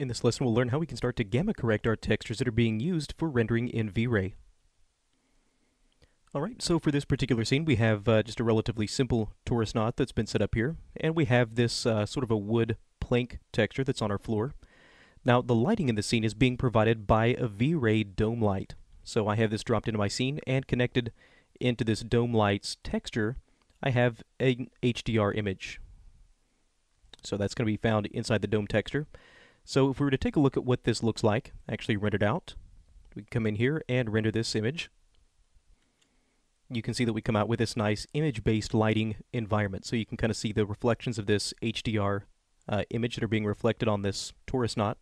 In this lesson, we'll learn how we can start to gamma correct our textures that are being used for rendering in V-Ray. Alright, so for this particular scene, we have just a relatively simple torus knot that's been set up here, and we have this sort of a wood plank texture that's on our floor. Now, the lighting in the scene is being provided by a V-Ray dome light. So I have this dropped into my scene, and connected into this dome light's texture, I have an HDR image. So that's going to be found inside the dome texture. So if we were to take a look at what this looks like, actually rendered out, we can come in here and render this image. You can see that we come out with this nice image-based lighting environment. So you can kind of see the reflections of this HDR image that are being reflected on this torus knot.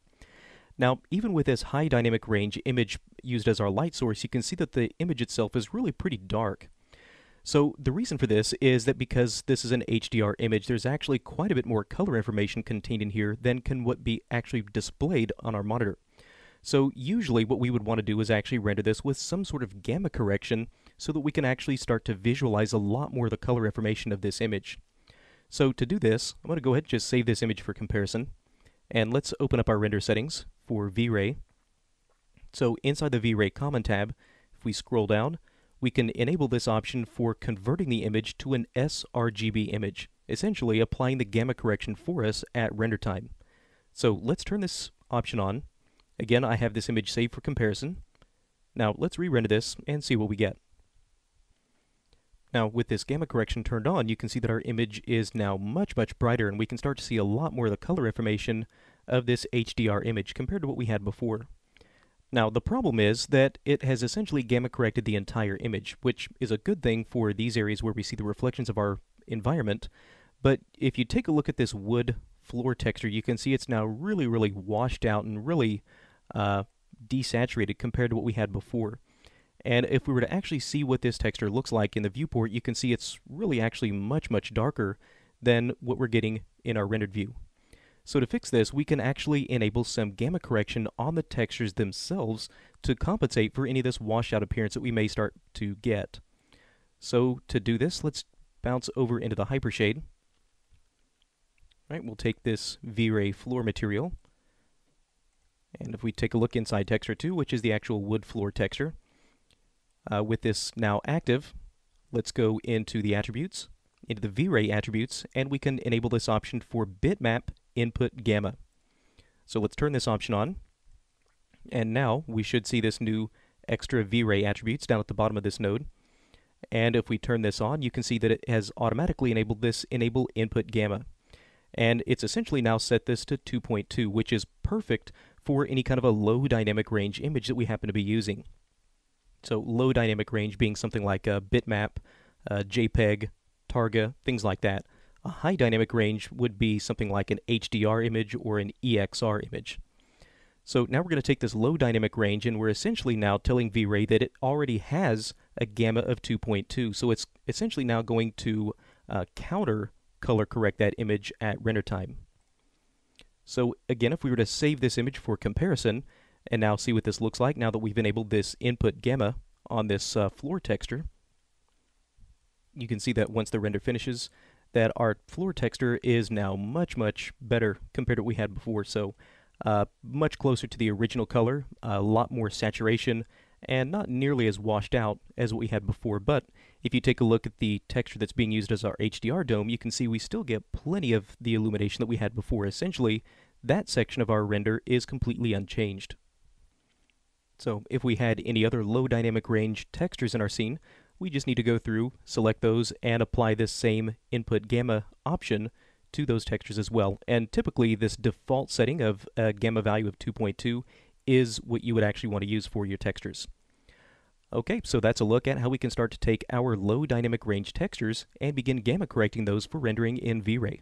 Now, even with this high dynamic range image used as our light source, you can see that the image itself is really pretty dark. So the reason for this is that because this is an HDR image, there's actually quite a bit more color information contained in here than can what be actually displayed on our monitor. So usually what we would want to do is actually render this with some sort of gamma correction so that we can actually start to visualize a lot more of the color information of this image. So to do this, I'm going to go ahead and just save this image for comparison. And let's open up our render settings for V-Ray. So inside the V-Ray Common tab, if we scroll down, we can enable this option for converting the image to an sRGB image, essentially applying the gamma correction for us at render time. So let's turn this option on. Again, I have this image saved for comparison. Now let's re-render this and see what we get. Now with this gamma correction turned on, you can see that our image is now much brighter, and we can start to see a lot more of the color information of this HDR image compared to what we had before. Now, the problem is that it has essentially gamma corrected the entire image, which is a good thing for these areas where we see the reflections of our environment. But if you take a look at this wood floor texture, you can see it's now really washed out and really desaturated compared to what we had before. And if we were to actually see what this texture looks like in the viewport, you can see it's really actually much darker than what we're getting in our rendered view. So to fix this, we can actually enable some gamma correction on the textures themselves to compensate for any of this washed-out appearance that we may start to get. So to do this, let's bounce over into the hypershade. Right, we'll take this V-Ray floor material, and if we take a look inside texture 2, which is the actual wood floor texture, with this now active, let's go into the attributes, into the V-Ray attributes, and we can enable this option for bitmap input gamma. So let's turn this option on, and now we should see this new extra V-Ray attributes down at the bottom of this node. And if we turn this on, you can see that it has automatically enabled this enable input gamma. And it's essentially now set this to 2.2, which is perfect for any kind of a low dynamic range image that we happen to be using. So low dynamic range being something like a bitmap, JPEG, Targa, things like that. A high dynamic range would be something like an HDR image or an EXR image. So now we're going to take this low dynamic range, and we're essentially now telling V-Ray that it already has a gamma of 2.2. So it's essentially now going to counter color correct that image at render time. So again, if we were to save this image for comparison and now see what this looks like now that we've enabled this input gamma on this floor texture, you can see that once the render finishes, that our floor texture is now much better compared to what we had before. So much closer to the original color, a lot more saturation, and not nearly as washed out as what we had before. But if you take a look at the texture that's being used as our HDR dome, you can see we still get plenty of the illumination that we had before. Essentially, that section of our render is completely unchanged. So if we had any other low dynamic range textures in our scene, we just need to go through, select those, and apply this same input gamma option to those textures as well. And typically this default setting of a gamma value of 2.2 is what you would actually want to use for your textures. Okay, so that's a look at how we can start to take our low dynamic range textures and begin gamma correcting those for rendering in V-Ray.